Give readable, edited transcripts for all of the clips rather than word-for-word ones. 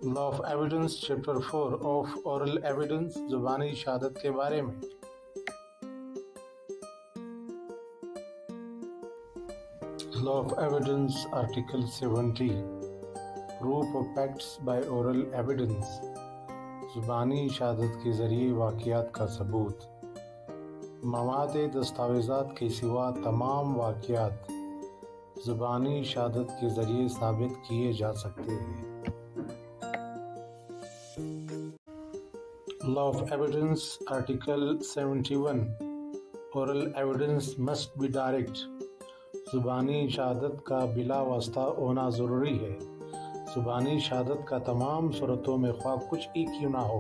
Law of evidence chapter 4 of oral evidence زبانی شہادت کے بارے میں۔ لا of evidence article 70 proof of facts by oral evidence زبانی شہادت کے ذریعے واقعات کا ثبوت۔ مواد دستاویزات کے سوا تمام واقعات زبانی شہادت کے ذریعے ثابت کیے جا سکتے ہیں۔ Law of Evidence Article 71 Oral evidence must be direct زبانی شہادت کا بلا واسطہ ہونا ضروری ہے۔ زبانی شہادت کا تمام صورتوں میں خواہ کچھ ہی کیوں نہ ہو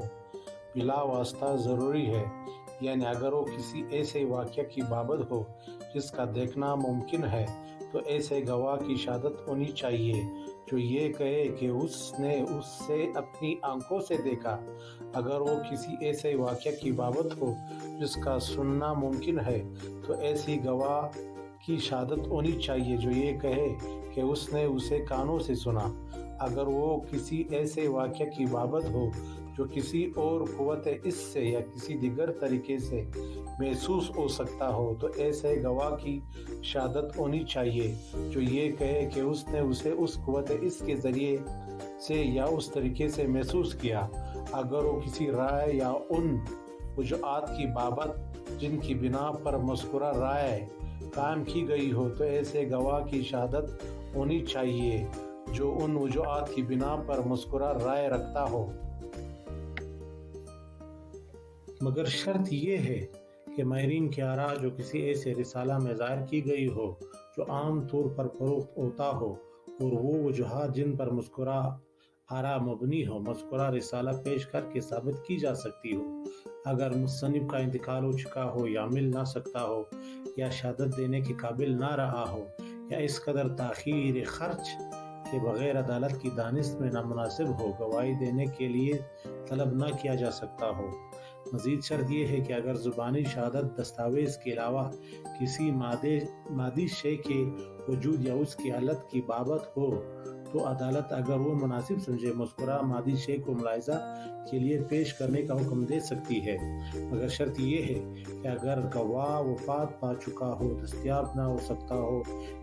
بلا واسطہ ضروری ہے، یعنی اگر وہ کسی ایسے واقعہ کی بابت ہو جس کا دیکھنا ممکن ہے تو ایسے گواہ کی شہادت ہونی چاہیے جو یہ کہے کہ اس نے اس سے اپنی آنکھوں سے دیکھا۔ اگر وہ کسی ایسے واقعہ کی بابت ہو جس کا سننا ممکن ہے تو ایسی گواہ کی شہادت ہونی چاہیے جو یہ کہے کہ اس نے اسے کانوں سے سنا۔ اگر وہ کسی ایسے واقعہ کی بابت ہو جو کسی اور قوت اس سے یا کسی دیگر طریقے سے محسوس ہو سکتا ہو تو ایسے گواہ کی شہادت ہونی چاہیے جو یہ کہے کہ اس نے اسے اس قوت اس کے ذریعے سے یا اس طریقے سے محسوس کیا۔ اگر وہ کسی رائے یا ان وجوہات کی بابت جن کی بنا پر مذکورہ رائے قائم کی گئی ہو تو ایسے گواہ کی شہادت ہونی چاہیے جو ان وجوہات کی بنا پر مذکورہ رائے رکھتا ہو، مگر شرط یہ ہے کہ ماہرین کی آراء جو کسی ایسے رسالہ میں ظاہر کی گئی ہو جو عام طور پر فروخت ہوتا ہو اور وہ وجوہات جن پر مذکورہ آراء مبنی ہو مذکورہ رسالہ پیش کر کے ثابت کی جا سکتی ہو۔ اگر مصنف کا انتقال ہو چکا ہو یا مل نہ سکتا ہو یا شہادت دینے کے قابل نہ رہا ہو یا اس قدر تاخیر خرچ کے بغیر عدالت کی دانست میں نامناسب ہو گواہی دینے کے لیے طلب نہ کیا جا سکتا ہو۔ مزید شرط یہ ہے کہ اگر زبانی شہادت دستاویز کے علاوہ کسی مادی شے کے وجود یا اس کی حالت کی بابت ہو تو عدالت اگر وہ مناسب سمجھے مذکورہ مادی شے کو ملاحظہ کے لیے پیش کرنے کا حکم دے سکتی ہے، مگر شرط یہ ہے کہ اگر گواہ وفات پا چکا ہو، دستیاب نہ ہو سکتا ہو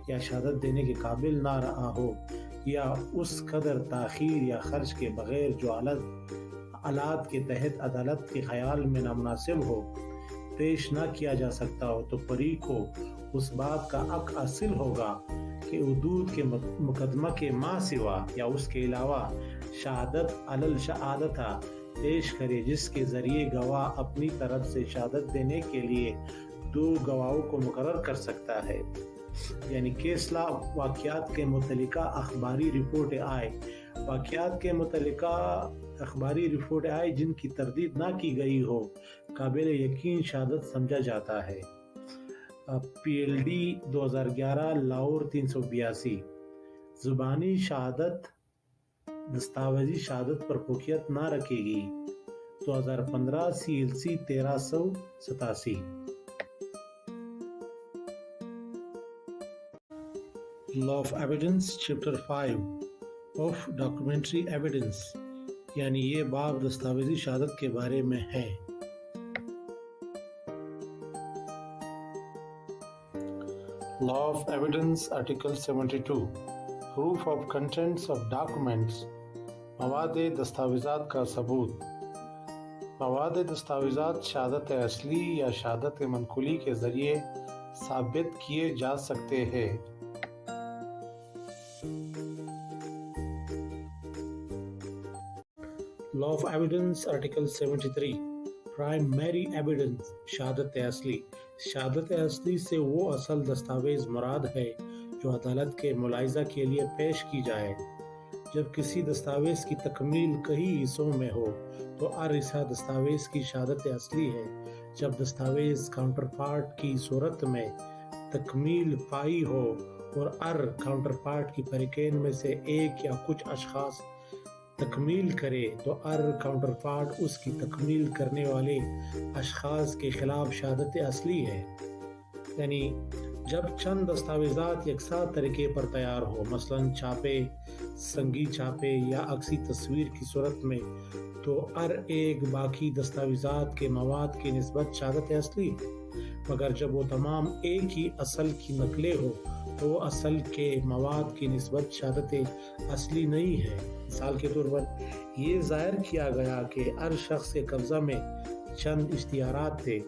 یا شہادت دینے کے قابل نہ رہا ہو یا اس قدر تاخیر یا خرچ کے بغیر جو آلات کے تحت عدالت کے خیال میں نامناسب ہو پیش نہ کیا جا سکتا ہو تو فریق کو اس بات کا حق حاصل ہوگا کہ حدود کے مقدمہ کے ما سوا یا اس کے علاوہ شہادت علی الشہادتہ پیش کرے جس کے ذریعے گواہ اپنی طرف سے شہادت دینے کے لیے دو گواہوں کو مقرر کر سکتا ہے، یعنی کیس لا واقعات کے متعلقہ اخباری رپورٹ آئے واقعات کے متعلقہ اخباری رپورٹ آئے جن کی تردید نہ کی گئی ہو قابل یقین شہادت سمجھا جاتا ہے۔ پی ایل ڈی 2011 لاہور 382 زبانی شہادت دستاویزی شہادت پر فوقیت نہ رکھے گی 2015 C L C 1387۔ Law of evidence chapter 5 of documentary evidence, یعنی یہ باب دستاویزی شہادت کے بارے میں ہے۔ Law of Evidence Article 72 Proof of Contents of Documents مواد دستاویزات کا ثبوت۔ مواد دستاویزات شہادت اصلی یا شہادت منقولی کے ذریعے ثابت کیے جا سکتے ہیں۔ Law of Evidence Article 73 Primary Evidence شہادت اصلی۔ شہادت اصلی سے وہ اصل دستاویز مراد ہے جو عدالت کے ملاحظہ کے لیے پیش کی جائے۔ جب کسی دستاویز کی تکمیل کئی حصوں میں ہو تو ہر حصہ دستاویز کی شہادت اصلی ہے۔ جب دستاویز کاؤنٹر پارٹ کی صورت میں تکمیل پائی ہو اور ہر کاؤنٹر پارٹ کی فریقین میں سے ایک یا کچھ اشخاص تکمیل کرے تو ہر کاؤنٹر پارٹ اس کی تکمیل کرنے والے اشخاص کے خلاف شہادت اصلی ہے، یعنی جب چند دستاویزات یکساں طریقے پر تیار ہو، مثلاً چھاپے، سنگی چھاپے یا عکسی تصویر کی صورت میں، تو ہر ایک باقی دستاویزات کے مواد کی نسبت شہادت اصلی ہے، مگر جب وہ تمام ایک ہی اصل کی نقلیں ہو تو وہ اصل کے مواد کی نسبت شہادت اصلی نہیں ہے۔ مثال کے طور پر یہ ظاہر کیا گیا کہ ہر شخص کے قبضہ میں چند اشتہارات تھے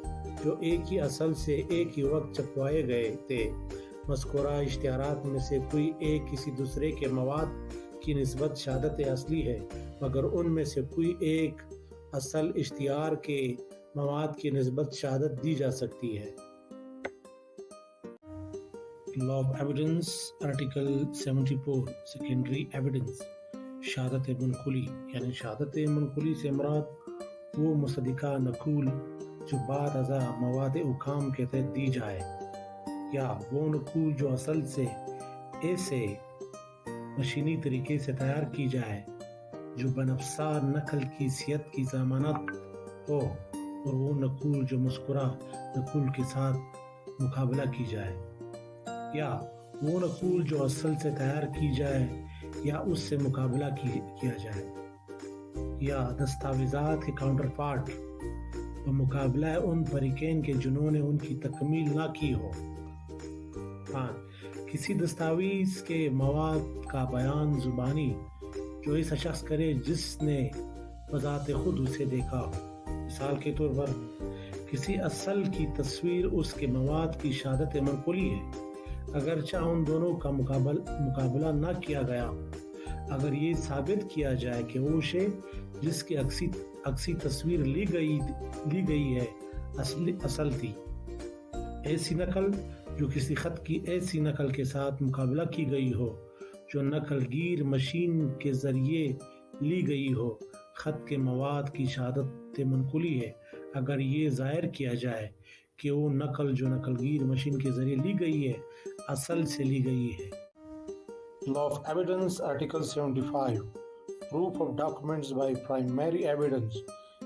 جو ایک ہی اصل سے ایک ہی وقت چھپوائے گئے تھے۔ مذکورہ اشتہارات میں سے کوئی ایک کسی دوسرے کے مواد کی نسبت شہادت اصلی ہے، مگر ان میں سے کوئی ایک اصل اشتہار کے مواد کی نسبت شہادت دی جا سکتی ہے۔ لا of evidence article 74 secondary evidence شہادت منقولی، یعنی شہادت منقولی سے مراد وہ مصدقہ نقول جو بعد ازاں مواد حکام کے تحت دی جائے، یا وہ نقول جو اصل سے ایسے مشینی طریقے سے تیار کی جائے جو بنفسا نقل کی صحت کی ضمانت ہو، اور وہ نقول جو مذکورہ نقول کے ساتھ مقابلہ کی جائے، یا وہ نقول جو اصل سے تیار کی جائے یا اس سے مقابلہ کیا جائے، یا دستاویزات کے کاؤنٹر پارٹ بمقابلہ ان فریقین کے جنہوں نے ان کی تکمیل نہ کی ہو۔ کسی دستاویز کے مواد کا بیان زبانی جو ایسا شخص کرے جس نے بذات خود اسے دیکھا ہو۔ مثال کے طور پر کسی اصل کی تصویر اس کے مواد کی شہادت منقولی ہے، اگرچہ ان دونوں کا مقابلہ نہ کیا گیا ہو، اگر یہ ثابت کیا جائے کہ وہ شے جس کی عکسی تصویر لی گئی ہے اصل تھی۔ ایسی نقل جو کسی خط کی ایسی نقل کے ساتھ مقابلہ کی گئی ہو جو نقل گیر مشین کے ذریعے لی گئی ہو، خط کے مواد کی شہادت منقولی ہے اگر یہ ظاہر کیا جائے کہ وہ نقل جو نقل گیر مشین کے ذریعے لی گئی ہے اصل سے لی گئی ہے۔ لا of evidence article 75 proof of documents by primary evidence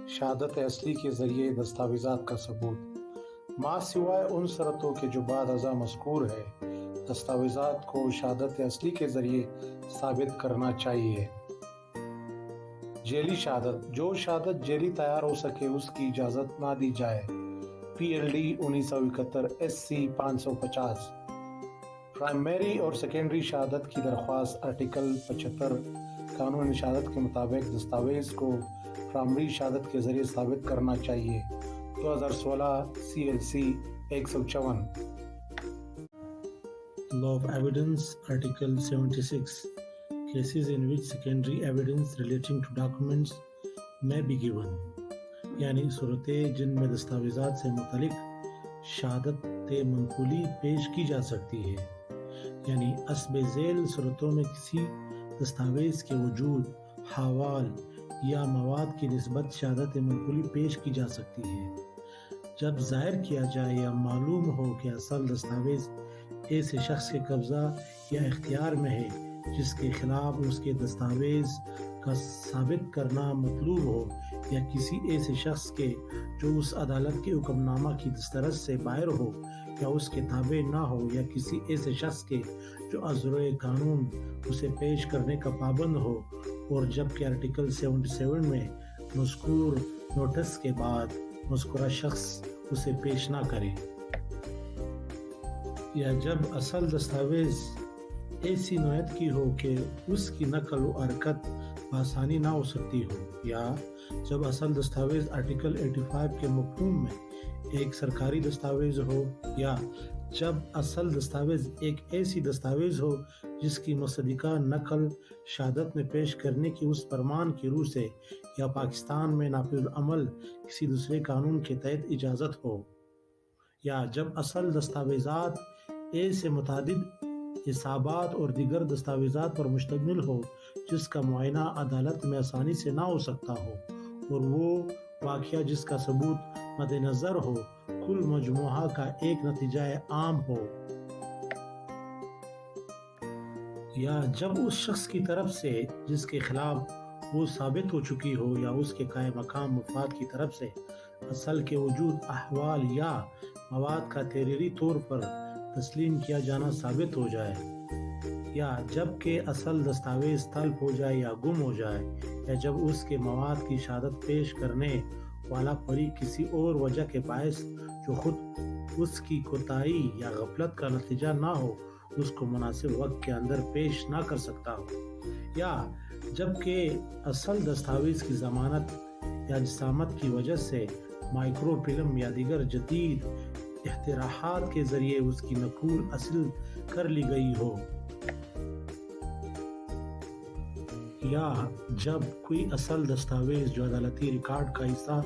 شہادت اصلی کے ذریعے دستاویزات کا ثبوت، ما سوائے ان صورتوں کے جو بعد ازاں مذکور ہے، دستاویزات کو شہادت اصلی کے ذریعے ثابت کرنا چاہیے۔ جعلی شہادت، جو شہادت جعلی تیار ہو سکے اس کی اجازت نہ دی جائے۔ PLD 1971 SC 550 پرائمری اور سیکنڈری شہادت کی درخواست آرٹیکل 75 قانون شہادت کے مطابق دستاویز کو پرائمری شہادت کے ذریعے ثابت کرنا چاہیے۔ 2016 CLC 154 Law of Evidence Article 76 Cases in which secondary evidence relating to documents may be given، یعنی صورتیں جن میں دستاویزات سے متعلق شہادت منقولی پیش کی جا سکتی ہے، یعنی حسب ذیل صورتوں میں کسی دستاویز کے وجود، حوال یا مواد کی نسبت شہادت منقولی پیش کی جا سکتی ہے جب ظاہر کیا جائے یا معلوم ہو کہ اصل دستاویز ایسے شخص کے قبضہ یا اختیار میں ہے جس کے خلاف اس کے دستاویز کا ثابت کرنا مطلوب ہو، یا کسی ایسے شخص کے جو اس عدالت کے حکم نامہ کی دسترس سے باہر ہو یا اس کے تابع نہ ہو، یا کسی ایسے شخص کے جو ازروئے قانون اسے پیش کرنے کا پابند ہو، اور جبکہ آرٹیکل 77 میں مذکور نوٹس کے بعد مذکورہ شخص اسے پیش نہ کرے، یا جب اصل دستاویز ایسی نوعیت کی ہو کہ اس کی نقل و حرکت بآسانی نہ ہو سکتی ہو، یا جب اصل دستاویز آرٹیکل 85 کے مفہوم میں ایک سرکاری دستاویز ہو، یا جب اصل دستاویز ایک ایسی دستاویز ہو جس کی مصدقہ نقل شہادت میں پیش کرنے کی اس فرمان کی روح سے یا پاکستان میں نافذ العمل کسی دوسرے قانون کے تحت اجازت ہو، یا جب اصل دستاویزات ایسے متعدد حسابات اور دیگر دستاویزات پر مشتمل ہو جس کا معائنہ عدالت میں آسانی سے نہ ہو سکتا ہو، اور وہ واقعہ جس کا ثبوت مد نظر ہو کل مجموعہ کا ایک نتیجہ عام ہو، یا جب اس شخص کی طرف سے جس کے خلاف وہ ثابت ہو چکی ہو یا اس کے قائم مقام مفاد کی طرف سے اصل کے وجود، احوال یا مواد کا تحریری طور پر تسلیم کیا جانا ثابت ہو جائے، یا جب کہ اصل دستاویز طلب ہو جائے یا گم ہو جائے، یا جب اس کے مواد کی شہادت پیش کرنے والا فریق کسی اور وجہ کے باعث جو خود اس کی کوتاہی یا غفلت کا نتیجہ نہ ہو اس کو مناسب وقت کے اندر پیش نہ کر سکتا ہو، یا جب کہ اصل دستاویز کی ضمانت یا جسامت کی وجہ سے مائکرو فلم یا دیگر جدید اختراعات کے ذریعے اس کی نقول حاصل کر لی گئی ہو، یا جب کوئی اصل دستاویز جو عدالتی ریکارڈ کا حصہ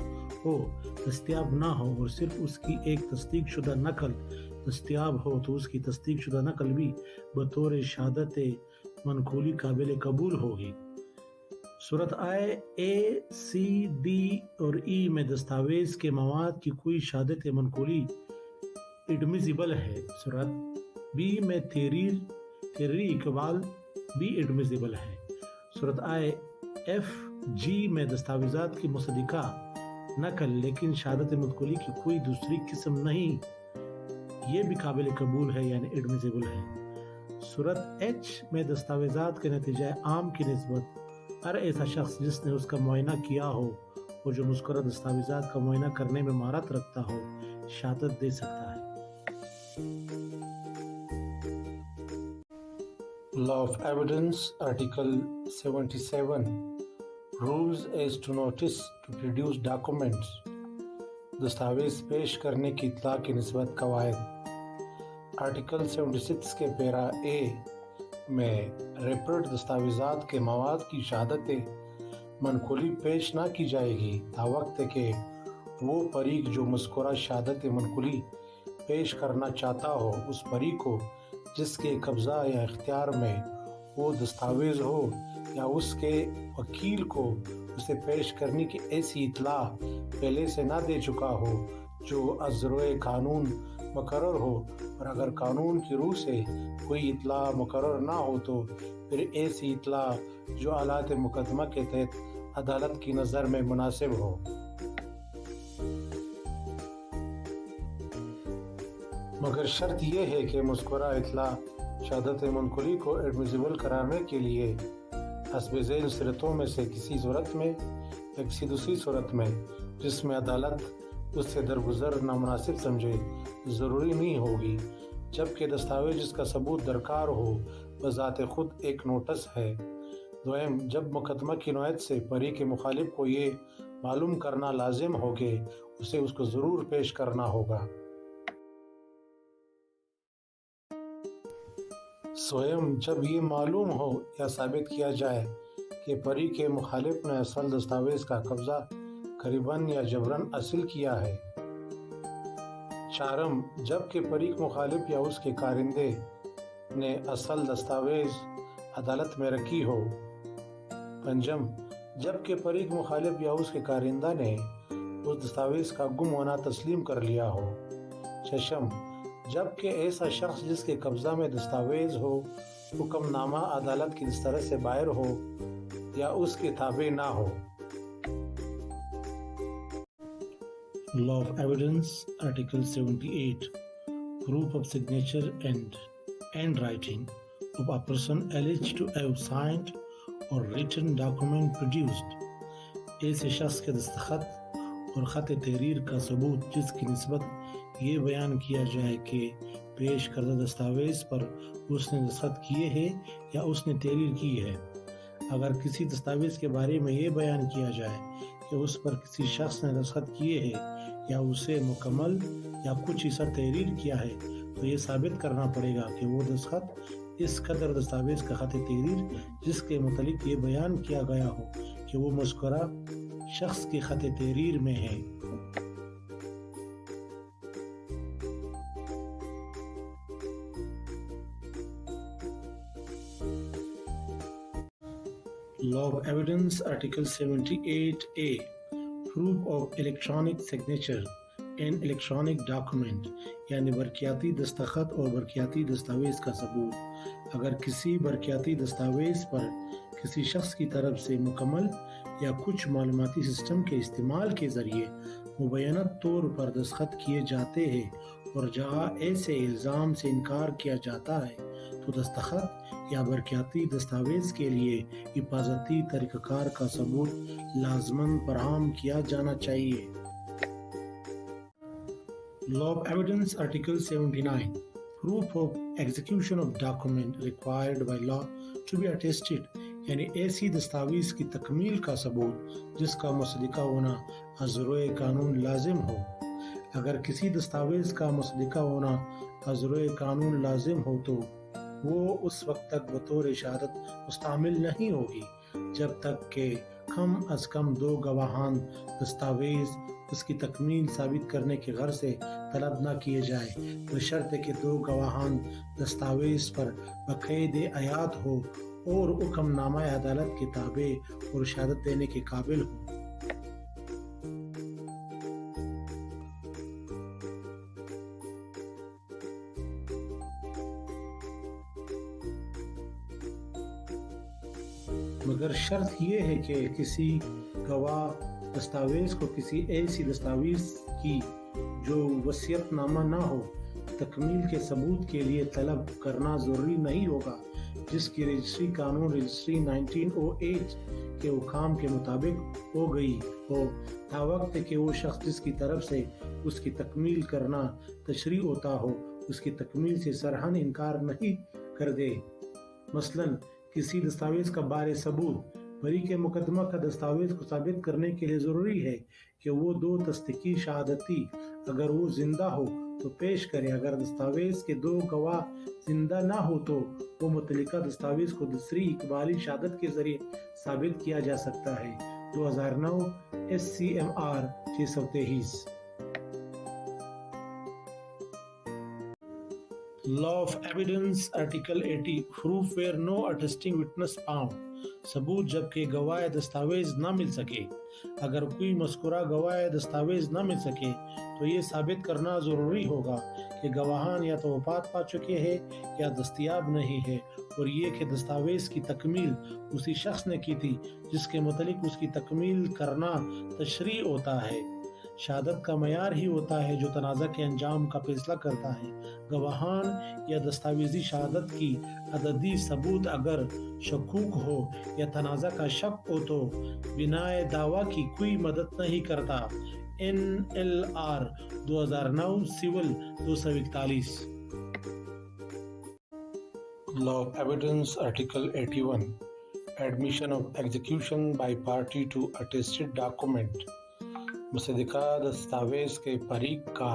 ہو دستیاب نہ ہو اور صرف اس کی ایک تصدیق شدہ نقل دستیاب ہو تو اس کی تصدیق شدہ نقل بھی بطور شہادت منقولی قابل قبول ہوگی۔ صورت اے، سی، ڈی اور ای میں دستاویز کے مواد کی کوئی شہادت منقولی ایڈمیزیبل ہے۔ صورت بی میں تحریری اقبال بھی ایڈمیزیبل ہے۔ صورت ایف، جی میں دستاویزات کی مصدقہ نقل لیکن شہادت منقولی کی کوئی دوسری قسم نہیں، یہ بھی قابل قبول ہے یعنی ایڈمیزیبل ہے۔ صورت ایچ میں دستاویزات کے نتیجہ عام کی نسبت ہر ایسا شخص جس نے اس کا معائنہ کیا ہو اور جو مذکورہ دستاویزات کا معائنہ کرنے میں مہارت رکھتا ہو شہادت دے سکتا ہے۔ Law of Evidence Article 77 Rules as to notice to produce documents دستاویز پیش کرنے کی اطلاع کی نسبت قواعد۔ آرٹیکل 76 کے پیرا اے میں ریپرڈ دستاویزات کے مواد کی شہادت منقولی پیش نہ کی جائے گی تا وقت کہ وہ فریق جو مذکورہ شہادت منقولی پیش کرنا چاہتا ہو اس فریق کو جس کے قبضہ یا اختیار میں وہ دستاویز ہو یا اس کے وکیل کو اسے پیش کرنے کی ایسی اطلاع پہلے سے نہ دے چکا ہو جو از روئے قانون مقرر ہو، اور اگر قانون کی روح سے کوئی اطلاع مقرر نہ ہو تو پھر ایسی اطلاع جو آلات مقدمہ کے تحت عدالت کی نظر میں مناسب ہو۔ مگر شرط یہ ہے کہ مذکورہ اطلاع شہادت منقولی کو ایڈمیزیبل کرانے کے لیے حسب ذیل صورتوں میں سے کسی صورت میں یا کسی دوسری صورت میں جس میں عدالت اس سے درگزر نامناسب سمجھے ضروری نہیں ہوگی، جبکہ دستاویز جس کا ثبوت درکار ہو بذات خود ایک نوٹس ہے۔ دوئم، جب مقدمہ کی نوعیت سے فریق مخالف کو یہ معلوم کرنا لازم ہو کہ اسے اس کو ضرور پیش کرنا ہوگا۔ سوئم، جب یہ معلوم ہو یا ثابت کیا جائے کہ فریق مخالف نے اصل دستاویز کا قبضہ قریباً یا جبراً حاصل کیا ہے۔ چارم، جب کہ فریق مخالف یا اس کے کارندے نے اصل دستاویز عدالت میں رکھی ہو۔ پنجم، جب کہ فریق مخالف یا اس کے کارندہ نے اس دستاویز کا گم ہونا تسلیم کر لیا ہو۔ ششم، جب کہ ایسا شخص جس کے قبضہ میں دستاویز ہو حکم نامہ عدالت کی دسترس سے باہر ہو یا اس کے تابع نہ ہو۔ Law of Evidence Article 78 Proof of signature and handwriting of a person alleged to have signed or written document produced ایسے شخص کے دستخط اور خط تحریر کا ثبوت جس کی نسبت یہ بیان کیا جائے کہ پیش کردہ دستاویز پر اس نے دستخط کیے ہیں یا اس نے تحریر کی ہے۔ اگر کسی دستاویز کے بارے میں یہ بیان کیا جائے کہ اس پر کسی شخص نے دستخط کیے ہیں یا اسے مکمل یا کچھ حصہ تحریر کیا ہے تو یہ ثابت کرنا پڑے گا کہ وہ دستخط اس قدر دستاویز کا خط تحریر جس کے متعلق یہ بیان کیا گیا ہو کہ وہ مذکورہ شخص کے خط تحریر میں ہے۔ Law of Evidence Article 78A Proof of Electronic Signature and Electronic Document یعنی برقیاتی دستخط اور برقیاتی دستاویز کا ثبوت۔ اگر کسی برقیاتی دستاویز پر کسی شخص کی طرف سے مکمل یا کچھ معلوماتی سسٹم کے استعمال کے ذریعے مبینہ طور پر دستخط کیے جاتے ہیں اور جہاں ایسے الزام سے انکار کیا جاتا ہے تو دستخط یا برقیاتی دستاویز کے لیے حفاظتی طریقہ کار کا ثبوت لازماً فراہم کیا جانا چاہیے۔ Law of Evidence Article 79 Proof of execution of document required by law to be attested یعنی ایسی دستاویز کی تکمیل کا ثبوت جس کا مصدقہ ہونا از روئے قانون لازم ہو۔ اگر کسی دستاویز کا مصدقہ ہونا از روئے قانون لازم ہو تو وہ اس وقت تک بطور شہادت مستعمل نہیں ہوگی جب تک کہ کم از کم 2 گواہان دستاویز اس کی تکمیل ثابت کرنے کی غرض سے طلب نہ کیے جائے، بشرط کہ 2 گواہان دستاویز پر باقاعد عیاد ہو اور حکم نامہ عدالت کے تابع اور شہادت دینے کے قابل ہوں۔ مگر شرط یہ ہے کہ کسی گواہ دستاویز کو کسی ایسی دستاویز کی جو وصیت نامہ نہ ہو تکمیل کے ثبوت کے لیے طلب کرنا ضروری نہیں ہوگا، جس کی رجسٹری قانون رجسٹری 1908 کے حکام کے مطابق ہو گئی ہو، تا وقت کہ وہ شخص جس کی طرف سے اس کی تکمیل کرنا تشریع ہوتا ہو اس کی تکمیل سے سرحن انکار نہیں کر دے۔ مثلاً کسی دستاویز کا بارِ ثبوت بری کے مقدمہ کا دستاویز کو ثابت کرنے کے لیے ضروری ہے کہ وہ 2 تصدیقی شہادتی اگر وہ زندہ ہو تو پیش کرے۔ اگر دستاویز کے 2 گواہ زندہ نہ ہو تو وہ متعلقہ دستاویز کو دوسری اقبالی شہادت کے ذریعے ثابت کیا جا سکتا ہے۔ 2009 SCMR 623۔ Law of Evidence Article 80 Proof where no attesting witness found ثبوت جبکہ گواہ دستاویز نہ مل سکے۔ اگر کوئی مذکورہ گواہ دستاویز نہ مل سکے تو یہ ثابت کرنا ضروری ہوگا کہ گواہان یا تو وفات پا چکے ہیں یا دستیاب نہیں ہے، اور یہ کہ دستاویز کی تکمیل اسی شخص نے کی تھی جس کے متعلق اس کی تکمیل کرنا تشریع ہوتا ہے۔ شہادت کا معیار ہی ہوتا ہے جو تنازع کے انجام کا فیصلہ کرتا ہے۔ گواہان یا دستاویزی شہادت کی عددی ثبوت اگر شکوک ہو یا تنازع کا شک ہو تو بنائے دعویٰ کی کوئی مدد نہیں کرتا۔ NLR 2009 civil 241۔ Law of Evidence Article 81 Admission of execution by party to attested document مصدقہ دستاویز کے فریق کا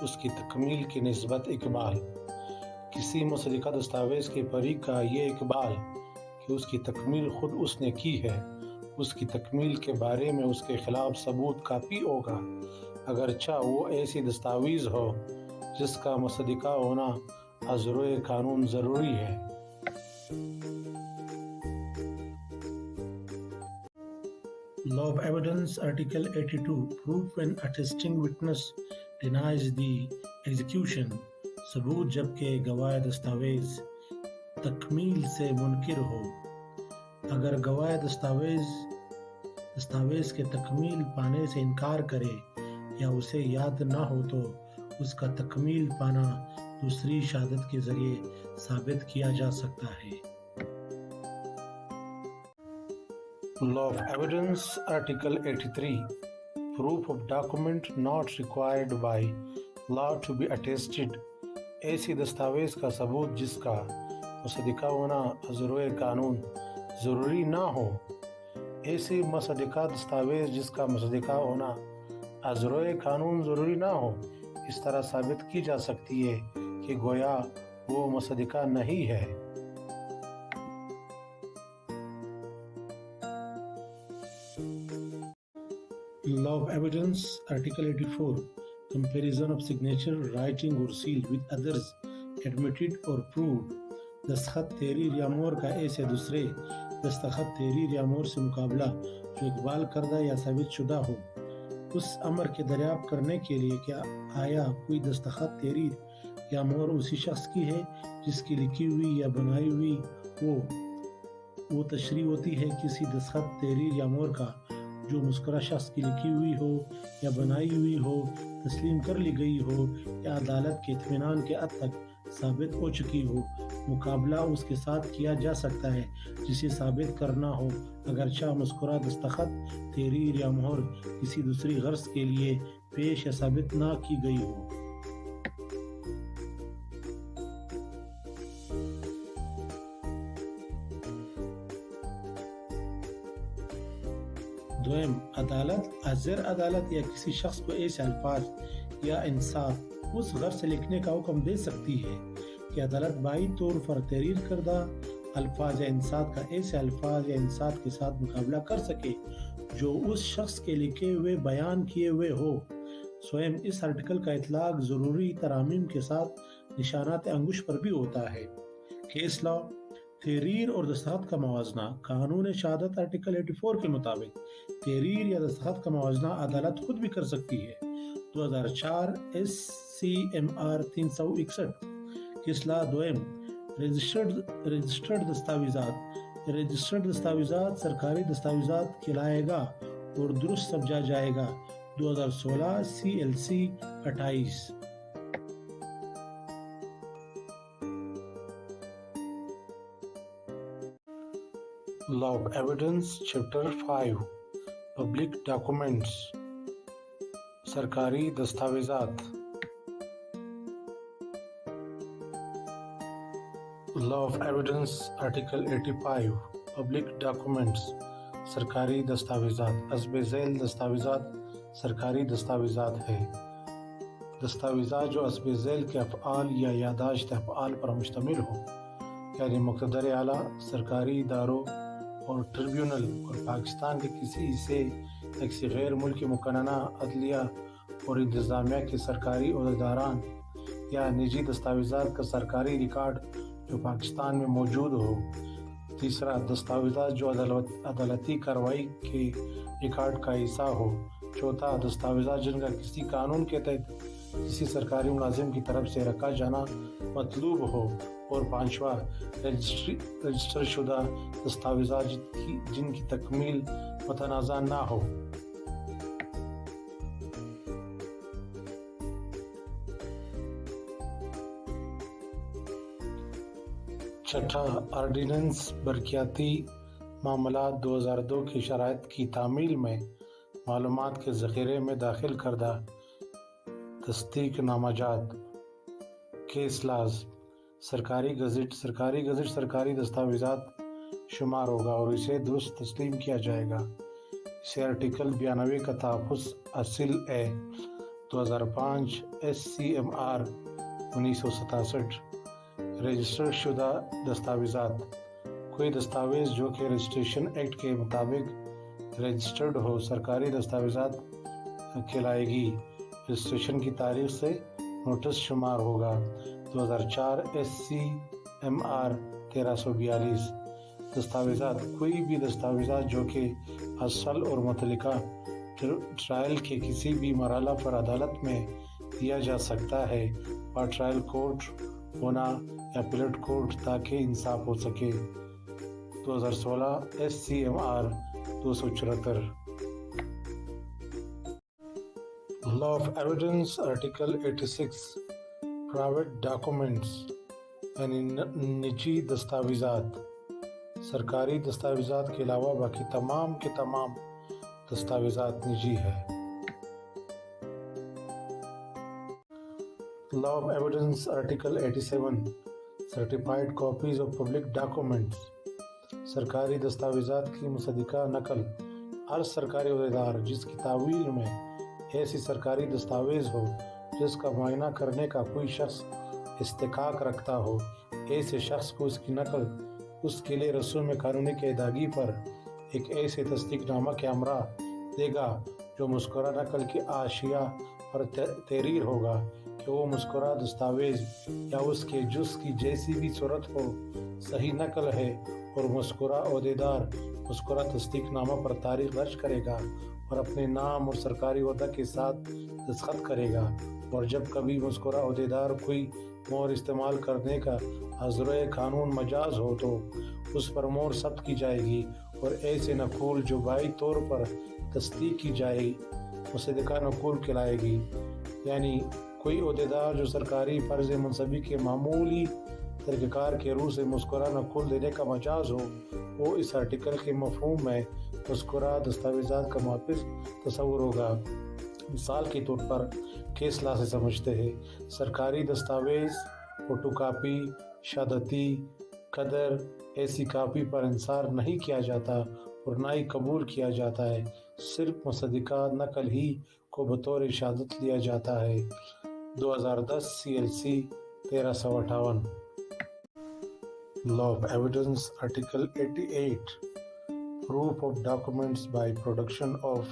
اس کی تکمیل کی نسبت اقبال۔ کسی مصدقہ دستاویز کے فریق کا یہ اقبال کہ اس کی تکمیل خود اس نے کی ہے، اس کی تکمیل کے بارے میں اس کے خلاف ثبوت کافی ہوگا، اگرچہ وہ ایسی دستاویز ہو جس کا مصدقہ ہونا از روئے قانون ضروری ہے۔ Law of Evidence Article 82 Proof when attesting witness denies the execution ثبوت جبکہ گواہ دستاویز تکمیل سے منکر ہو۔ اگر گواہ دستاویز کے تکمیل پانے سے انکار کرے یا اسے یاد نہ ہو تو اس کا تکمیل پانا دوسری شہادت کے ذریعے ثابت کیا جا سکتا ہے۔ Law of Evidence Article 83 Proof of document not required by law to be attested ایسی دستاویز کا ثبوت جس کا مصدقہ ہونا از روئے قانون ضروری نہ ہو۔ ایسی مصدقہ دستاویز جس کا مصدقہ ہونا از روئے قانون ضروری نہ ہو اس طرح ثابت کی جا سکتی ہے کہ گویا وہ مصدقہ نہیں ہے۔ Law of Evidence Article 84 Comparison of signature, writing or seal with others admitted or proved دستخط تحریر یا مہر کا ایسے دوسرے دستخط تحریر یا مہر سے مقابلہ جو اقبال کردہ یا ثابت شدہ ہو۔ اس امر کے دریافت کرنے کے لیے کہ آیا کوئی دستخط تحریر یا مہر اسی شخص کی ہے جس کی لکھی ہوئی یا بنائی ہوئی وہ تشریح ہوتی ہے کسی دستخط تحریر یا مہر کا جو مسکرہ شخص کی لکھی ہوئی ہو یا بنائی ہوئی ہو، تسلیم کر لی گئی ہو یا عدالت کے اطمینان کے حد تک ثابت ہو چکی ہو۔ مقابلہ اس کے ساتھ کیا جا سکتا ہے جسے ثابت کرنا ہو، اگرچہ مسکرہ دستخط، تحریر یا مہر کسی دوسری غرض کے لیے پیش یا ثابت نہ کی گئی ہو۔ دویم، عدالت حاضر عدالت یا کسی شخص کو ایسے الفاظ یا انصاف اس غرض سے لکھنے کا حکم دے سکتی ہے کہ عدالت بائی طور پر تحریر کردہ الفاظ یا انصاف کا ایسے الفاظ یا انصاف کے ساتھ مقابلہ کر سکے جو اس شخص کے لکھے ہوئے بیان کیے ہوئے ہو۔ سوئم، اس آرٹیکل کا اطلاق ضروری ترامیم کے ساتھ نشانات انگوش پر بھی ہوتا ہے۔ کیس لا، تحریر اور دستخط کا موازنہ۔ قانون شہادت آرٹیکل 84 کے مطابق تحریر یا دستخط کا موازنہ عدالت خود بھی کر سکتی ہے۔ 2004 SCMR 361۔ کیس لا دویم، رجسٹرڈ دستاویزات۔ رجسٹرڈ دستاویزات سرکاری دستاویزات کہلائے گا اور درست سمجھا جائے گا۔ 2016 CLC 28۔ Law of evidence chapter 5 public documents, سرکاری دستاویزات۔ لا of evidence article 85 public documents, سرکاری دستاویزات۔ حسب ذیل دستاویزات سرکاری دستاویزات ہے۔ دستاویزات جو حسب ذیل کے افعال یا یادداشت افعال پر مشتمل ہوں، یعنی مقتدر اعلیٰ، سرکاری اداروں اور ٹریبیونل اور پاکستان کے کسی حصے یا کسی غیر ملکی مقننہ عدلیہ اور انتظامیہ کے سرکاری عہدیداران، یا نجی دستاویزات کا سرکاری ریکارڈ جو پاکستان میں موجود ہو۔ تیسرا، دستاویزات جو عدالتی کارروائی کے ریکارڈ کا حصہ ہو۔ چوتھا، دستاویزات جن کا کسی قانون کے تحت کسی سرکاری ملازم کی طرف سے رکھا جانا مطلوب ہو۔ اور پانچواں، رجسٹر شدہ دستاویزات جن کی تکمیل متنازع نہ ہو۔ چھٹا، آرڈیننس برقیاتی معاملات 2002 کی شرائط کی تعمیل میں معلومات کے ذخیرے میں داخل کردہ تصدیق نامہ جات۔ کیس لاز، سرکاری گزٹ سرکاری دستاویزات شمار ہوگا اور اسے درست تسلیم کیا جائے گا۔ اسے آرٹیکل 92 کا تحفظ حاصل ہے۔ 2005 SCMR 1967۔ رجسٹر شدہ دستاویزات، کوئی دستاویز جو کہ رجسٹریشن ایکٹ کے مطابق رجسٹرڈ ہو سرکاری دستاویزات کہلائے گی۔ رجسٹریشن کی تاریخ سے نوٹس شمار ہوگا۔ 2004 SCMR 1342۔ دستاویزات، کوئی بھی دستاویزات جو کہ اصل اور متعلقہ ٹرائل کے کسی بھی مرحلہ پر عدالت میں دیا جا سکتا ہے، اور ٹرائل کورٹ ہونا یا اپیلیٹ کورٹ تاکہ انصاف ہو سکے۔ 2016 SCMR 274۔ Law of evidence article 86 private documents, یعنی نجی دستاویزات۔ سرکاری دستاویزات کے علاوہ باقی تمام کے تمام دستاویزات نجی ہے۔ لا of evidence article 87 certified copies of public documents, سرکاری دستاویزات کی مصدقہ نقل۔ ہر سرکاری عہدیدار جس کی تعویل میں ایسی سرکاری دستاویز ہو جس کا معائنہ کرنے کا کوئی شخص استحقاق رکھتا ہو، ایسے شخص کو اس کی نقل اس کے لیے رسوم قانونی کی ادائیگی پر ایک ایسے تصدیق نامہ کے ہمراہ دے گا جو مذکورہ نقل کی حاشیہ پر تحریر ہوگا کہ وہ مذکورہ دستاویز یا اس کے جز کی جیسی بھی صورت ہو صحیح نقل ہے، اور مذکورہ عہدیدار مذکورہ تصدیق نامہ پر تاریخ درج کرے گا اور اپنے نام اور سرکاری عہدہ کے ساتھ دستخط کرے گا۔ اور جب کبھی مذکورہ عہدیدار کوئی مہر استعمال کرنے کا حضرِ قانون مجاز ہو تو اس پر مہر ثبت کی جائے گی اور ایسے نقول جو بائی طور پر تصدیق کی جائے مصدقہ نقول کہلائے گی، یعنی کوئی عہدیدار جو سرکاری فرض منصبی کے معمولی طریقہ کار کے روح سے مذکورہ نقول دینے کا مجاز ہو، وہ اس آرٹیکل کے مفہوم میں مذکورہ دستاویزات کا محافظ تصور ہوگا۔ مثال کے طور پر کیس لا سے سمجھتے ہیں، سرکاری دستاویز فوٹو کاپی، شہادتی قدر ایسی کاپی پر انحصار نہیں کیا جاتا اور نہ ہی قبول کیا جاتا ہے، صرف مصدقہ نقل ہی کو بطور شہادت لیا جاتا ہے۔ 2010 CLC 1358 Law of Evidence Article 88 Proof of documents by production of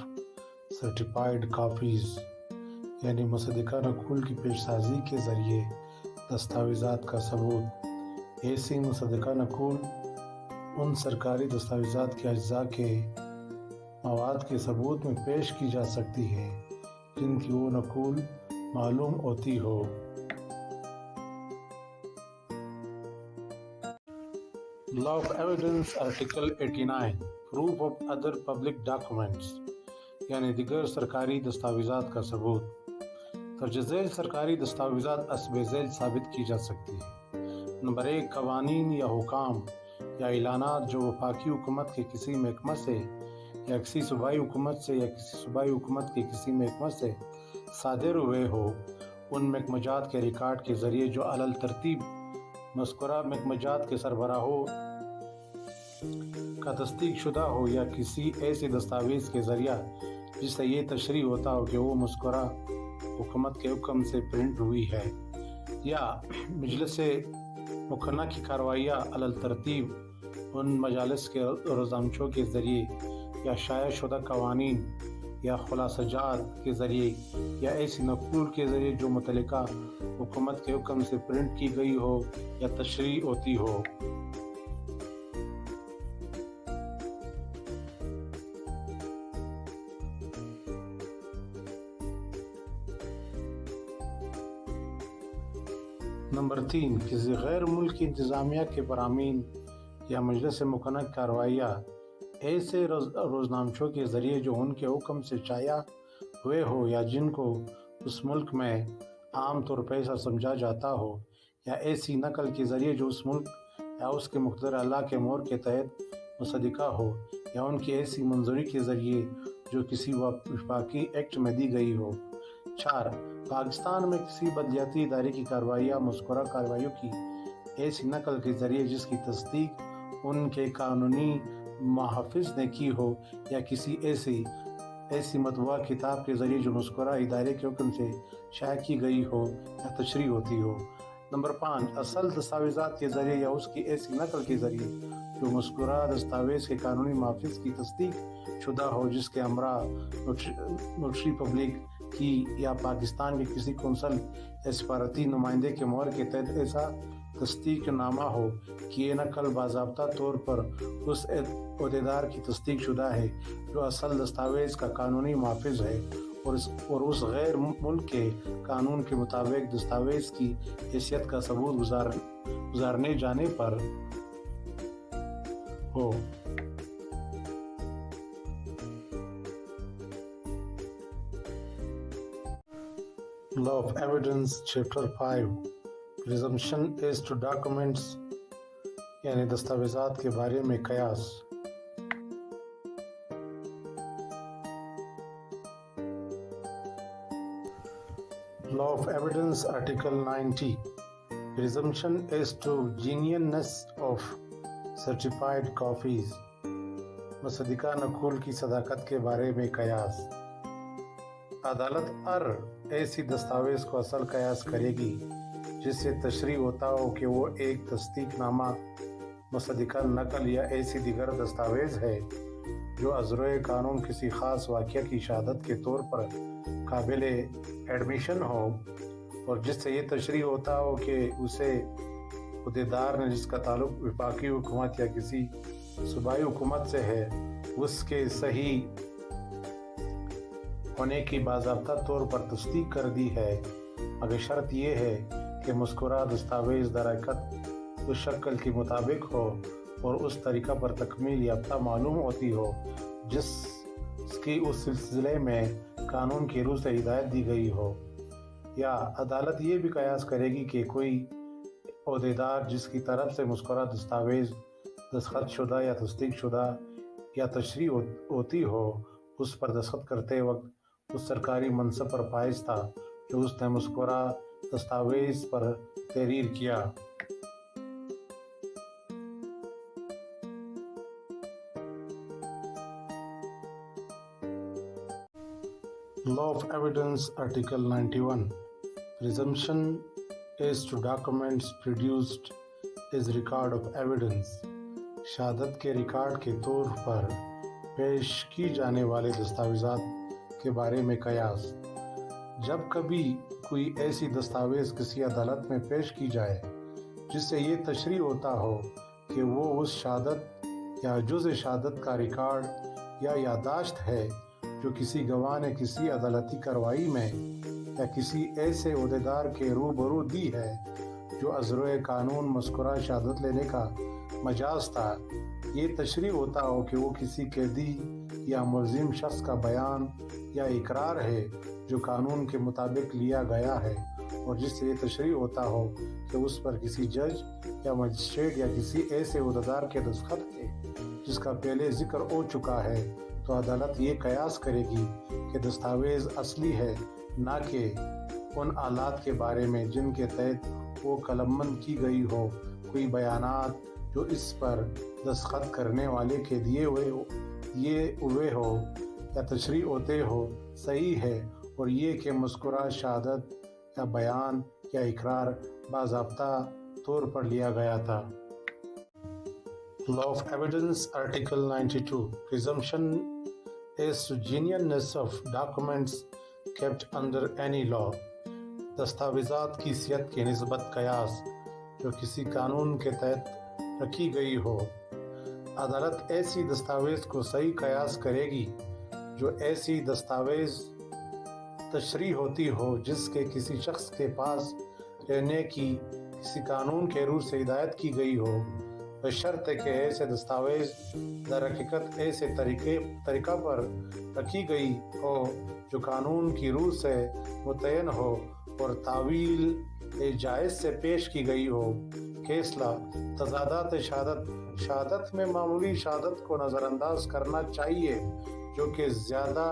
certified copies، یعنی مصدقہ نقول کی پیش سازی کے ذریعے دستاویزات کا ثبوت۔ ایسی مصدقہ نقول ان سرکاری دستاویزات کے اجزاء کے مواد کے ثبوت میں پیش کی جا سکتی ہے جن کی وہ نقول معلوم ہوتی ہو۔ Law of Evidence Article 89 Proof of other public documents، یعنی دیگر سرکاری دستاویزات کا ثبوت۔ درج ذیل سرکاری دستاویزات حسب ذیل ثابت کی جا سکتی ہے۔ نمبر 1، قوانین یا حکام یا اعلانات جو وفاقی حکومت کے کسی محکمہ سے یا کسی صوبائی حکومت سے یا کسی صوبائی حکومت کے کسی محکمہ سے صادر ہوئے ہو، ان محکمہ جات کے ریکارڈ کے ذریعے جو علل ترتیب مذکورہ محکمہ جات کے سربراہوں کا تصدیق شدہ ہو، یا کسی ایسے دستاویز کے ذریعہ جس سے یہ تشریح ہوتا ہو کہ وہ مذکورہ حکومت کے حکم سے پرنٹ ہوئی ہے، یا مجلس مقننہ کی کارروائیاں علل ترتیب ان مجالس کے روزنامچوں کے ذریعے یا شائع شدہ قوانین یا خلاصہ جات کے ذریعے یا ایسی نقول کے ذریعے جو متعلقہ حکومت کے حکم سے پرنٹ کی گئی ہو یا تشریح ہوتی ہو۔ نمبر 3، کسی غیر ملکی انتظامیہ کے برامین یا مجلس مقننہ کارروائیاں ایسے روزنامچوں کے ذریعے جو ان کے حکم سے شائع ہوئے ہو یا جن کو اس ملک میں عام طور پر ایسا سمجھا جاتا ہو، یا ایسی نقل کے ذریعے جو اس ملک یا اس کے مقتدر اعلیٰ کے مہر کے تحت مصدقہ ہو، یا ان کی ایسی منظوری کے ذریعے جو کسی وفاقی ایکٹ میں دی گئی ہو۔ 4، پاکستان میں کسی بلدیاتی ادارے کی کارروائیاں مذکورہ کارروائیوں کی ایسی نقل کے ذریعے جس کی تصدیق ان کے قانونی محافظ نے کی ہو، یا کسی ایسی مطبوعہ کتاب کے ذریعے جو مذکورہ ادارے کے حکم سے شائع کی گئی ہو یا تشریح ہوتی ہو۔ نمبر 5، اصل دستاویزات کے ذریعے یا اس کی ایسی نقل کے ذریعے جو مذکورہ دستاویز کے قانونی محافظ کی تصدیق شدہ ہو، جس کے ہمراہ نوٹری پبلک کی یا پاکستان کے کسی قونصل یا سفارتی نمائندے کے مہر کے تحت ایسا تصدیق نامہ ہو کہ یہ نقل باضابطہ طور پر اس عہدیدار کی تصدیق شدہ ہے جو اصل دستاویز کا قانونی محافظ ہے، اور اس غیر ملک کے قانون کے مطابق دستاویز کی حیثیت کا ثبوت گزارنے جانے پر ہو۔ Law of Evidence Chapter 5 Presumption as to Documents، یعنی دستاویزات کے بارے میں قیاس۔ Law of Evidence Article 90 Presumption as to genuineness of certified copies، مصدقہ نقول کی صداقت کے بارے میں قیاس۔ عدالت ہر ایسی دستاویز کو اصل قیاس کرے گی جس سے تشریح ہوتا ہو کہ وہ ایک تصدیق نامہ، مصدقہ نقل یا ایسی دیگر دستاویز ہے جو ازروئے قانون کسی خاص واقعہ کی شہادت کے طور پر قابل ایڈمیشن ہو، اور جس سے یہ تشریح ہوتا ہو کہ اسے عہدیدار نے جس کا تعلق وفاقی حکومت یا کسی صوبائی حکومت سے ہے اس کے صحیح ہونے کی باضابطہ طور پر تصدیق کر دی ہے، مگر شرط یہ ہے کہ مذکورہ دستاویز در حقیقت اس شکل کے مطابق ہو اور اس طریقہ پر تکمیل یافتہ معلوم ہوتی ہو جس کی اس سلسلے میں قانون کی روح سے ہدایت دی گئی ہو، یا عدالت یہ بھی قیاس کرے گی کہ کوئی عہدیدار جس کی طرف سے مذکورہ دستاویز دستخط شدہ یا تصدیق شدہ یا تشریح ہوتی ہو، اس پر دستخط کرتے وقت اس سرکاری منصب پر فائز تھا جو اس نے مذکورہ دستاویز پر تحریر کیا۔ Law of Evidence Article 91 Presumption as to documents produced is record of evidence شہادت کے ریکارڈ کے طور پر پیش کی جانے والے دستاویزات کے بارے میں قیاس۔ جب کبھی کوئی ایسی دستاویز کسی عدالت میں پیش کی جائے جس سے یہ تشریح ہوتا ہو کہ وہ اس شہادت یا جز شہادت کا ریکارڈ یا یادداشت ہے جو کسی گواہ نے کسی عدالتی کارروائی میں یا کسی ایسے عہدیدار کے روبرو دی ہے جو از روئے قانون مذکورہ شہادت لینے کا مجاز تھا، یہ تشریح ہوتا ہو کہ وہ کسی قیدی یا ملزم شخص کا بیان یا اقرار ہے جو قانون کے مطابق لیا گیا ہے، اور جس سے یہ تشریح ہوتا ہو کہ اس پر کسی جج یا مجسٹریٹ یا کسی ایسے عہدیدار کے دستخط ہے جس کا پہلے ذکر ہو چکا ہے، تو عدالت یہ قیاس کرے گی کہ دستاویز اصلی ہے، نہ کہ ان آلات کے بارے میں جن کے تحت وہ قلمبند کی گئی ہو۔ کوئی بیانات جو اس پر دستخط کرنے والے کے دیے ہوئے ہو یا تشریح ہوتے ہو صحیح ہے، اور یہ کہ مذکورہ شہادت یا بیان یا اقرار باضابطہ طور پر لیا گیا تھا۔ Law of Evidence Article 92 Presumption as to genuineness of documents kept under any law دستاویزات کی صحت کی نسبت قیاس جو کسی قانون کے تحت رکھی گئی ہو۔ عدالت ایسی دستاویز کو صحیح قیاس کرے گی جو ایسی دستاویز تشریح ہوتی ہو جس کے کسی شخص کے پاس رہنے کی کسی قانون کے روح سے ہدایت کی گئی ہو، بشرط کہ ایسے دستاویز در حقیقت ایسے طریقہ پر رکھی گئی ہو جو قانون کی روح سے متعین ہو اور تعویل جائز سے پیش کی گئی ہو۔ فیصلہ تضادات شہادت میں معمولی شہادت کو نظر انداز کرنا چاہیے جو کہ زیادہ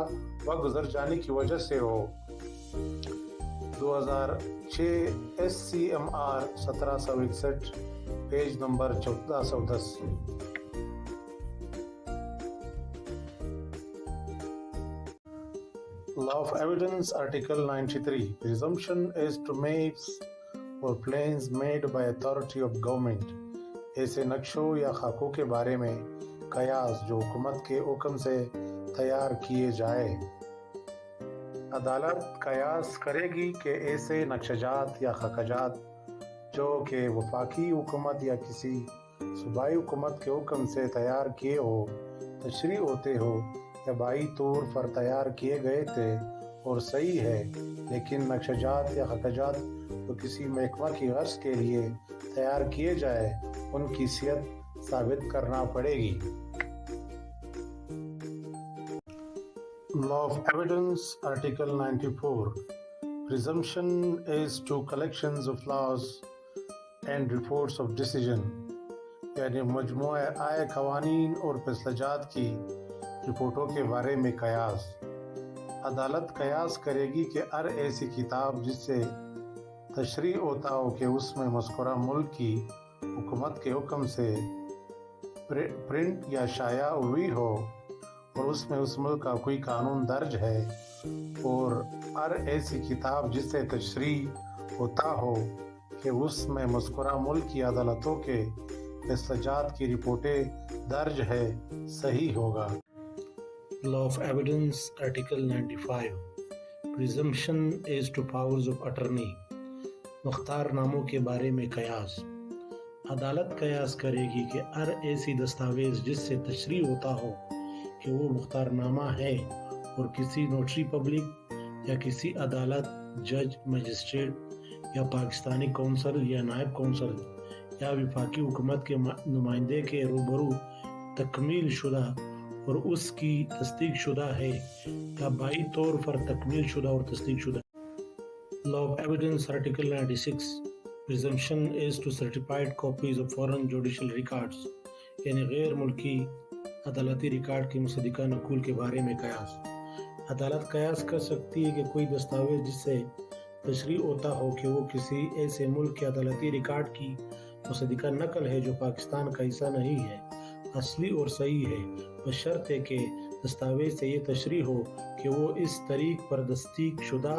وقت گزر جانے کی وجہ سے ہو۔ 2006 SCMR 1761 page number 1410۔ Law of Evidence Article 93 Presumption as to maps or plans made by authority of government ایسے نقشوں یا خاکوں کے بارے میں قیاس جو حکومت کے حکم سے تیار کیے جائے۔ عدالت قیاس کرے گی کہ ایسے نقشجات یا خاکجات جو کہ وفاقی حکومت یا کسی صوبائی حکومت کے حکم سے تیار کیے ہو، تشریح ہوتے ہو یا بائی طور پر تیار کیے گئے تھے اور صحیح ہے، لیکن نقشجات یا خاکجات جو کسی محکمہ کی غرض کے لیے تیار کیے جائے ان کی صحت ثابت کرنا پڑے گی۔ Law of Evidence Article 94 Presumption as to collections of laws and reports of decision یعنی مجموعہ آئے قوانین اور فیصلہ جات کی رپورٹوں کے بارے میں قیاس۔ عدالت قیاس کرے گی کہ ہر ایسی کتاب جس سے تشریح ہوتا ہو کہ اس میں مذکورہ ملک کی حکومت کے حکم سے پرنٹ یا شائع ہوئی ہو اور اس میں اس ملک کا کوئی قانون درج ہے، اور ہر ایسی کتاب جس سے تشریح ہوتا ہو کہ اس میں مذکورہ ملک کی عدالتوں کے فیصلہ جات کی رپورٹیں درج ہے، صحیح ہوگا۔ Law of Evidence Article 95 Presumption as to powers of attorney مختار ناموں کے بارے میں قیاس۔ عدالت قیاس کرے گی کہ ہر ایسی دستاویز جس سے تشریح ہوتا ہو کہ وہ مختار نامہ ہے اور کسی نوٹری پبلک یا کسی عدالت، جج، مجسٹریٹ یا پاکستانی کونسل یا نائب کونسل یا وفاقی حکومت کے نمائندے کے روبرو تکمیل شدہ اور اس کی تصدیق شدہ ہے یا بائی طور پر تکمیل شدہ اور تصدیق شدہ. Law of Evidence Article 96 Presumption is to certified copies of foreign judicial records یعنی غیر ملکی عدالتی ریکارڈ کی مصدقہ نقول کے بارے میں قیاس. عدالت قیاس کر سکتی ہے کہ کوئی دستاویز جس سے تشریح ہوتا ہو کہ وہ کسی ایسے ملک کے عدالتی ریکارڈ کی مصدقہ نقل ہے جو پاکستان کا حصہ نہیں ہے، اصلی اور صحیح ہے، بشرطے کہ دستاویز سے یہ تشریح ہو کہ وہ اس طریق پر تصدیق شدہ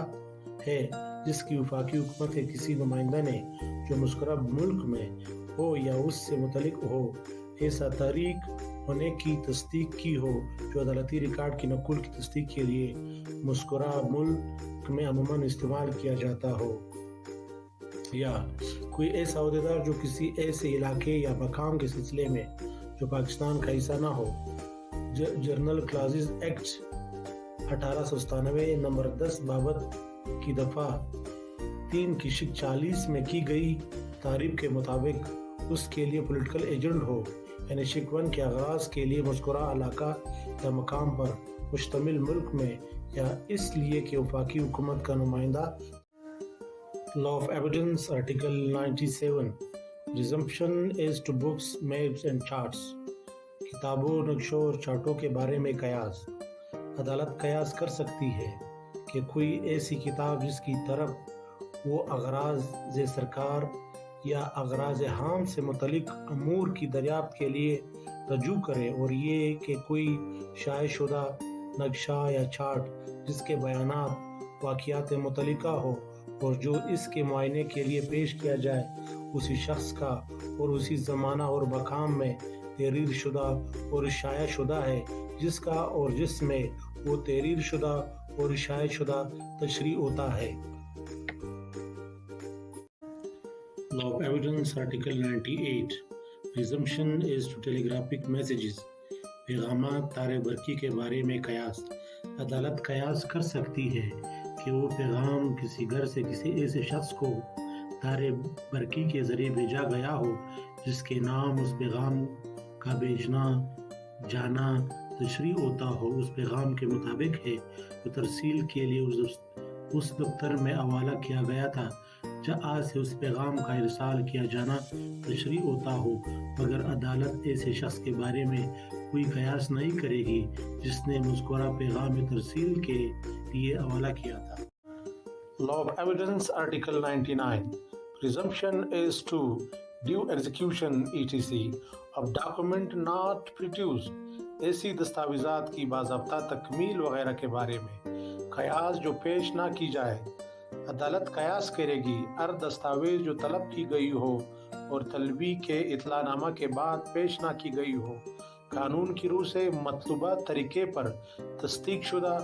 ہے جس کی وفاقی حکومت کے کسی نمائندہ نے جو مذکورہ ملک میں ہو یا اس سے متعلق ہو ایسا طریق ہونے کی تصدیق کی ہو جو عدالتی ریکارڈ کی نقل کی تصدیق کے لیے مذکورہ ملک میں عموماً استعمال کیا جاتا ہو، یا کوئی ایسا عہدیدار جو کسی ایسے علاقے یا مقام کے سلسلے میں جو پاکستان کا حصہ نہ ہو. جنرل کلازز ایکٹ 1897 نمبر 10 بابت کی دفعہ 3 کی شق 40 میں کی گئی تعریف کے مطابق اس کے لیے پولیٹیکل ایجنٹ ہو، یعنی شق 1 کے آغاز کے لیے مذکورہ علاقہ یا مقام پر مشتمل ملک میں یا اس لیے کہ وفاقی حکومت کا نمائندہ. Law of Evidence Article 97 Presumption is to books, maps and charts کتابوں، نقشوں اور چارٹوں کے بارے میں قیاس. عدالت قیاس کر سکتی ہے کہ کوئی ایسی کتاب جس کی طرف وہ اغراض سرکار یا اغراض عام سے متعلق امور کی دریافت کے لیے رجوع کرے، اور یہ کہ کوئی شائع شدہ نقشہ یا چارٹ جس کے بیانات واقعات متعلقہ ہو اور جو اس کے معائنے کے لیے پیش کیا جائے اسی شخص کا اور اسی زمانہ اور مقام میں تحریر شدہ اور شائع شدہ ہے جس کا اور جس میں وہ تحریر شدہ اور شائع شدہ تشریح ہوتا ہے. Law of Evidence Article 98 Presumption is to telegraphic messages پیغامات تار برقی کے بارے میں قیاس. عدالت قیاس کر سکتی ہے کہ وہ پیغام کسی گھر سے کسی ایسے شخص کو تار برقی کے ذریعے بھیجا گیا ہو جس کے نام اس پیغام کا بھیجنا جانا تشریح ہوتا ہو اس پیغام کے مطابق ہے جو ترسیل کے لیے اس دفتر میں حوالہ کیا گیا تھا جہاں سے اس پیغام کا ارسال کیا جانا تشریح ہوتا ہو، مگر عدالت ایسے شخص کے بارے میں کوئی قیاس نہیں کرے گی جس نے مذکورہ پیغام ترسیل کے لیے حوالہ کیا تھا. Law of Evidence Article 99 Presumption is to due execution etc. of document not produced ایسی دستاویزات کی باضابطہ تکمیل وغیرہ کے بارے میں قیاس جو پیش نہ کی جائے. عدالت قیاس کرے گی ہر دستاویز جو طلب کی گئی ہو اور طلبی کے اطلاع نامہ کے بعد پیش نہ کی گئی ہو، قانون کی روح سے مطلوبہ طریقے پر تصدیق شدہ،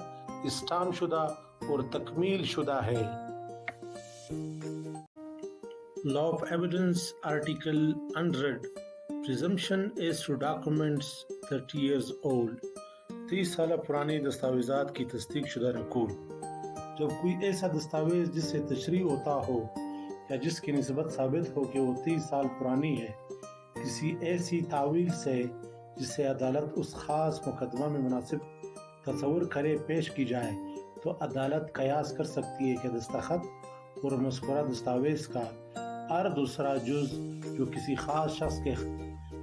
اسٹامپ شدہ اور تکمیل شدہ ہے. Law of Evidence Article 100 Presumption is to documents 30 years old 30 سالہ پرانی دستاویزات کی تصدیق شدہ نقول. جب کوئی ایسا دستاویز جس سے تشریح ہوتا ہو یا جس کی نسبت ثابت ہو کہ وہ 30 سال پرانی ہے کسی ایسی تعویل سے جس سے عدالت اس خاص مقدمہ میں مناسب تصور کرے پیش کی جائے، تو عدالت قیاس کر سکتی ہے کہ دستخط اور مذکورہ دستاویز کا ہر دوسرا جز جو کسی خاص شخص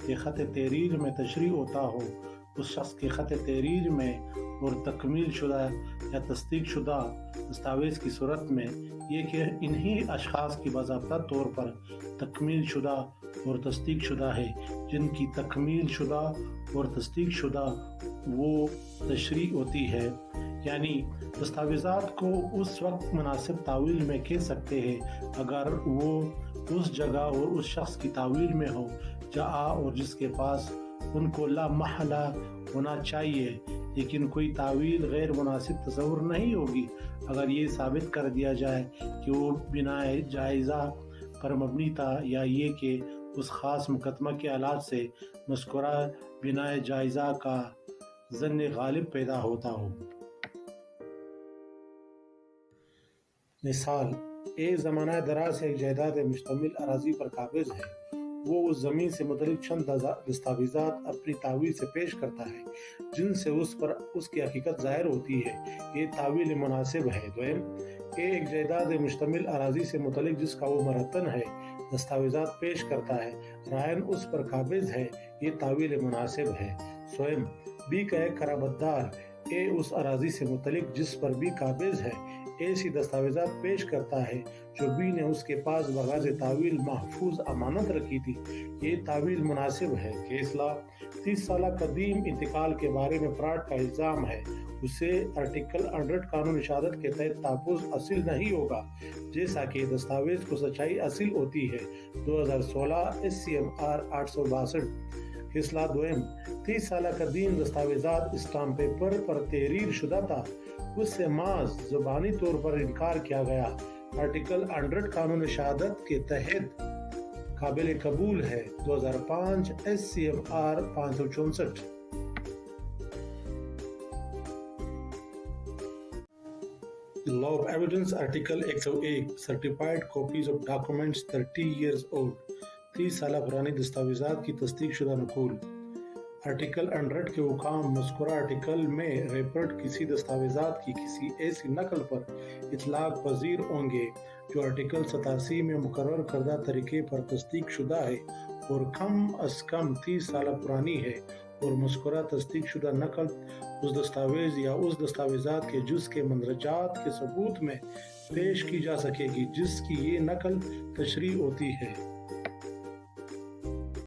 کے خط تحریر میں تشریح ہوتا ہو اس شخص کے خط تحریر میں اور تکمیل شدہ یا تصدیق شدہ دستاویز کی صورت میں یہ کہ انہی اشخاص کی باضابطہ طور پر تکمیل شدہ اور تصدیق شدہ ہے جن کی تکمیل شدہ اور تصدیق شدہ وہ تشریح ہوتی ہے. یعنی دستاویزات کو اس وقت مناسب تعویل میں کہہ سکتے ہیں اگر وہ اس جگہ اور اس شخص کی تعویل میں ہو جہاں اور جس کے پاس ان کو لا محالہ ہونا چاہیے، لیکن کوئی تعویل غیر مناسب تصور نہیں ہوگی اگر یہ ثابت کر دیا جائے کہ وہ بنا جائزہ پر مبنی تھا یا یہ کہ اس خاص مقدمہ کے آلات سے مذکورہ بنا جائزہ کا ظن غالب پیدا ہوتا ہو. مثال: ایک زمانہ دراز سے ایک جائیداد مشتمل اراضی پر قابض ہے، وہ اس زمین سے متعلق چند دستاویزات اپنی تعویل سے پیش کرتا ہے جن سے اس پر اس کی حقیقت ظاہر ہوتی ہے۔ یہ تعویل مناسب ہے۔ دویم، ایک جائیداد مشتمل اراضی سے متعلق جس کا وہ مرتن ہے دستاویزات پیش کرتا ہے، رائن اس پر قابض ہے، یہ تعویل مناسب ہے۔ سوم، بی کا ایک قرابت دار اے اس اراضی سے متعلق جس پر بی قابض ہے ایسی دستاویزات پیش کرتا ہے جو بی نے اس کے پاس بغرض تعویل محفوظ امانت رکھی تھی، یہ تعویل مناسب ہے۔ کیس لا، 30 سالہ قدیم انتقال کے بارے میں پراٹ کا الزام ہے، اسے آرٹیکل 100 قانون اشادت کے تحت تحفظ حاصل نہیں ہوگا جیسا کہ دستاویز کو سچائی حاصل ہوتی ہے۔ 2016 SCMR 862۔ فیصلہ دویم، 30 سالہ قدیم دستاویزات اسٹامپ پیپر پر تحریر شدہ تھا، اس سے محض زبانی طور پر انکار کیا گیا، آرٹیکل 100 قانون شہادت کے تحت قابل قبول ہے۔ 2005 SCMR 564۔ Law of Evidence Article 101 Certified copies of documents 30 years old 30 سالہ پرانی دستاویزات کی تصدیق شدہ نقول۔ آرٹیکل 100 کے حکام مذکورہ آرٹیکل میں ریپرٹ کسی دستاویزات کی کسی ایسی نقل پر اطلاق پذیر ہوں گے جو آرٹیکل 87 میں مقرر کردہ طریقے پر تصدیق شدہ ہے اور کم از کم 30 سالہ پرانی ہے، اور مذکورہ تصدیق شدہ نقل اس دستاویز یا اس دستاویزات کے جز کے مندرجات کے ثبوت میں پیش کی جا سکے گی جس کی یہ نقل تشریح ہوتی ہے۔